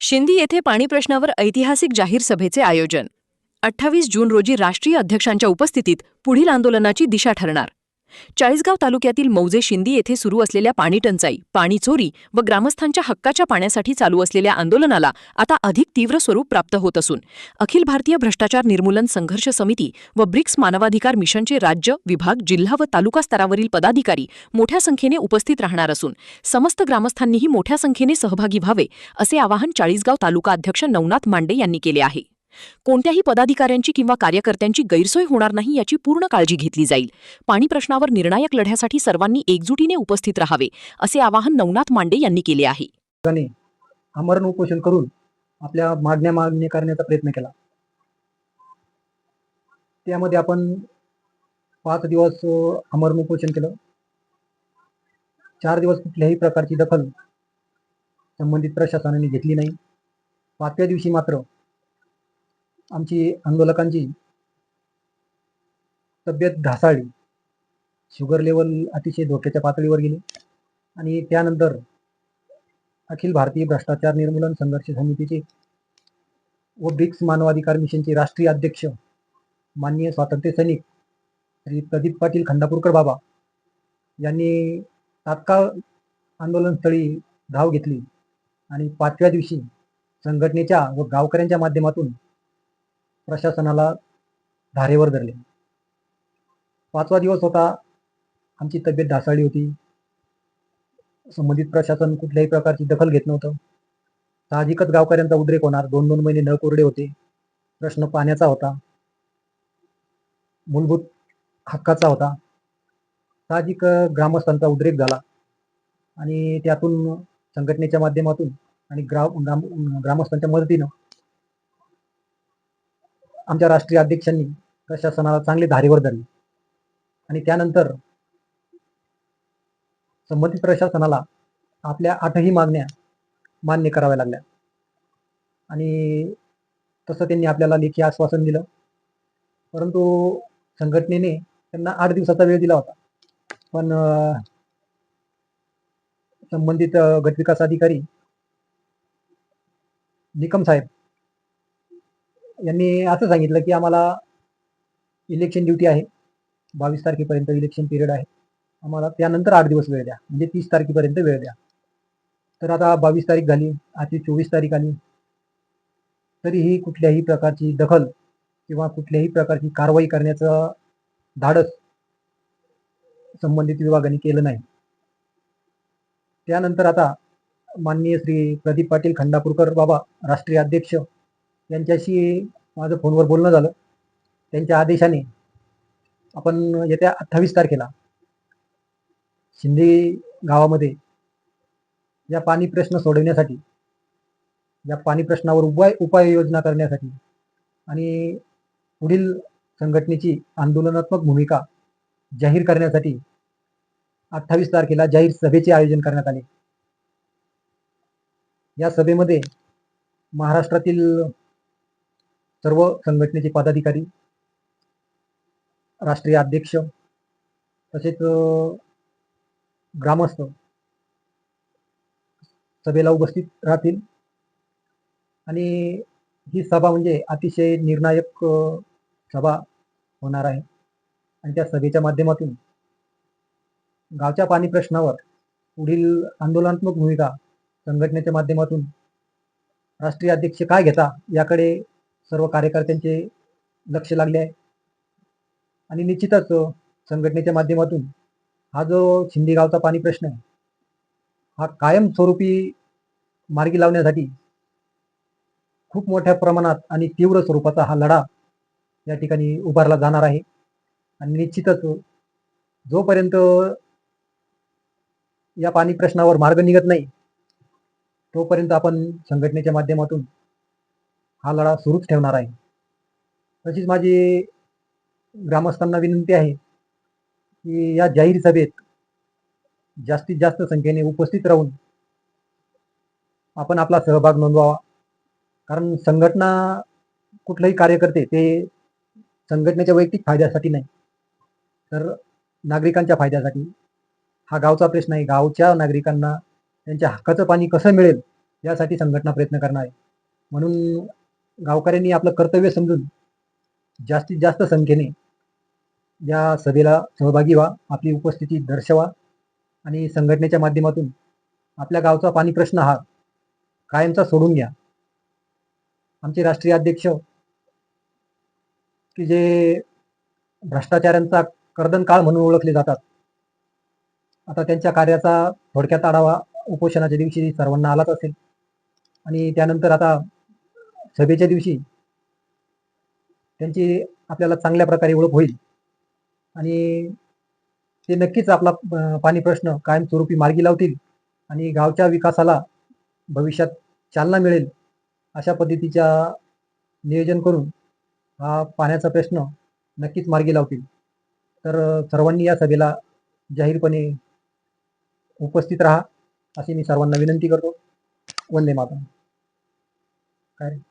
शिंदी येथे पाणी प्रश्नावर ऐतिहासिक जाहीर सभेचे आयोजन. 28 जून रोजी राष्ट्रीय अध्यक्षांच्या उपस्थितीत पुढील आंदोलनाची दिशा ठरणार. चाळीसगाव तालुक्यातील मौजे शिंदी येथे सुरू असलेल्या पाणी टंचाई, पाणी चोरी व ग्रामस्थांच्या हक्काच्या पाण्यासाठी चालू असलेल्या आंदोलनाला आता अधिक तीव्र स्वरूप प्राप्त होत असून अखिल भारतीय भ्रष्टाचार निर्मूलन संघर्ष समिती व ब्रिक्स मानवाधिकार मिशनचे राज्य, विभाग, जिल्हा व तालुका स्तरावरील पदाधिकारी मोठ्या संख्येने उपस्थित राहणार असून समस्त ग्रामस्थांनीही मोठ्या संख्येने सहभागी व्हावे असे आवाहन चाळीसगाव तालुका अध्यक्ष नवनाथ मांडे यांनी केले आहे. कोणत्याही पदाधिकाऱ्यांची किंवा कार्यकर्त्यांची गैरसोय होणार नाही याची पूर्ण काळजी घेतली जाईल. पाणी प्रश्नावर निर्णायक लढ्यासाठी सर्वांनी एकजुटीने उपस्थित राहावे असे आवाहन नवनाथ मांडे यांनी केले आहे. आमरण उपोषण करून आपल्या मागण्या करण्याचा प्रयत्न केला. त्यामध्ये आपण 5 दिवस आमरण उपोषण केलं. 4 दिवस कुठल्याही प्रकारची दखल संबंधित प्रशासनाने घेतली नाही. 5व्या दिवशी मात्र आमची आंदोलकांची तब्येत ढासळली, शुगर लेवल अतिशय धोक्याच्या पातळीवर गेली आणि त्यानंतर अखिल भारतीय भ्रष्टाचार निर्मूलन संघर्ष समितीचे व ब्रिक्स मानवाधिकार मिशनचे राष्ट्रीय अध्यक्ष माननीय स्वातंत्र्य सैनिक श्री प्रदीप पाटील खंडापूरकर बाबा यांनी तात्काळ आंदोलनस्थळी धाव घेतली आणि 5व्या दिवशी संघटनेच्या व गावकऱ्यांच्या माध्यमातून प्रशासनाला धारेवर धरले. 5वा दिवस होता. आमची तब्येत ढासळली होती. संबंधित प्रशासन कुठल्याही प्रकारची दखल घेत नव्हतं. साहजिकच गावकऱ्यांचा उद्रेक होणार. 2-2 महिने नळ कोरडे होते. प्रश्न पाण्याचा होता, मूलभूत हक्काचा होता. साहजिक ग्रामस्थांचा उद्रेक झाला आणि त्यातून संघटनेच्या माध्यमातून आणि ग्रामस्थांच्या मदतीनं आमच्या राष्ट्रीय अध्यक्षांनी प्रशासनाला चांगले धारेवर धरले आणि त्यानंतर संबंधित प्रशासनाला आपल्या 8ही मागण्या मान्य कराव्या लागल्या आणि तसं त्यांनी आपल्याला लेखी आश्वासन दिलं. परंतु संघटनेने त्यांना 8 दिवसाचा वेळ दिला होता. पण संबंधित गटविकास अधिकारी निकम साहेब यांनी असं सांगितलं की आम्हाला इलेक्शन ड्युटी आहे, 22 तारखेपर्यंत इलेक्शन पिरियड आहे, आम्हाला त्यानंतर 8 दिवस वेळ द्या, म्हणजे 30 तारखेपर्यंत वेळ द्या. तर आता 22 तारीख झाली, आजची 24 तारीख आली, तरीही कुठल्याही प्रकारची दखल किंवा कुठल्याही प्रकारची कारवाई करण्याचं धाडस संबंधित विभागाने केलं नाही. त्यानंतर आता माननीय श्री प्रदीप पाटील खंडापूरकर बाबा राष्ट्रीय अध्यक्ष यांच्याशी माझं फोनवर बोलणं झालं. त्यांच्या आदेशाने आपण येत्या 28 तारखेला शिंदे गावामध्ये या पाणी प्रश्न सोडवण्यासाठी, या पाणी प्रश्नावर उपाययोजना करण्यासाठी आणि पुढील संघटनेची आंदोलनात्मक भूमिका जाहीर करण्यासाठी 28 तारखेला जाहीर सभेचे आयोजन करण्यात आले. या सभेमध्ये महाराष्ट्रातील सर्व संघटनेचे पदाधिकारी, राष्ट्रीय अध्यक्ष तसेच ग्रामस्थ सभेला उपस्थित राहतील आणि ही सभा म्हणजे अतिशय निर्णायक सभा होणार आहे आणि त्या सभेच्या माध्यमातून गावच्या पाणी प्रश्नावर पुढील आंदोलनात्मक भूमिका संघटनेच्या माध्यमातून राष्ट्रीय अध्यक्ष काय घेता याकडे सर्व कार्यकर्त्यांचे लक्ष लागले आहे आणि निश्चितच संघटनेच्या माध्यमातून हा जो शिंदे गावचा पाणी प्रश्न आहे हा कायमस्वरूपी मार्गी लावण्यासाठी खूप मोठ्या प्रमाणात आणि तीव्र स्वरूपाचा हा लढा या ठिकाणी उभारला जाणार आहे आणि निश्चितच जोपर्यंत या पाणी प्रश्नावर मार्ग निघत नाही तोपर्यंत आपण संघटनेच्या माध्यमातून हा लढा सुरूच ठेवणार आहे. तशीच माझी ग्रामस्थांना विनंती आहे की या जाहीर सभेत जास्तीत जास्त संख्येने उपस्थित राहून आपण आपला सहभाग नोंदवावा. कारण संघटना, कुठलेही कार्यकर्ते ते संघटनेच्या वैयक्तिक फायद्यासाठी नाही, तर नागरिकांच्या फायद्यासाठी. हा गावचा प्रश्न आहे. गावच्या नागरिकांना त्यांच्या हक्काचं पाणी कसं मिळेल यासाठी संघटना प्रयत्न करणार आहे. म्हणून गावकऱ्यांनी आपलं कर्तव्य समजून जास्तीत जास्त संख्येने या सभेला सहभागी व्हा, आपली उपस्थिती दर्शवा आणि संघटनेच्या माध्यमातून आपल्या गावचा पाणी प्रश्न हा कायमचा सोडून घ्या. आमचे राष्ट्रीय अध्यक्ष की जे भ्रष्टाचारांचा कर्दनकाळ म्हणून ओळखले जातात, आता त्यांच्या कार्याचा थोडक्यात आढावा उपोषणाच्या दिवशी सर्वांना आलाच असेल आणि त्यानंतर आता सभेच्या दिवशी त्यांची आपल्याला चांगल्या प्रकारे ओळख होईल आणि ते नक्कीच आपला पाणी प्रश्न कायमस्वरूपी मार्गी लावतील आणि गावच्या विकासाला भविष्यात चालना मिळेल अशा पद्धतीच्या नियोजन करून हा पाण्याचा प्रश्न नक्कीच मार्गी लावतील. तर सर्वांनी या सभेला जाहीरपणे उपस्थित राहा अशी मी सर्वांना विनंती करतो. वंदे मातरम. काय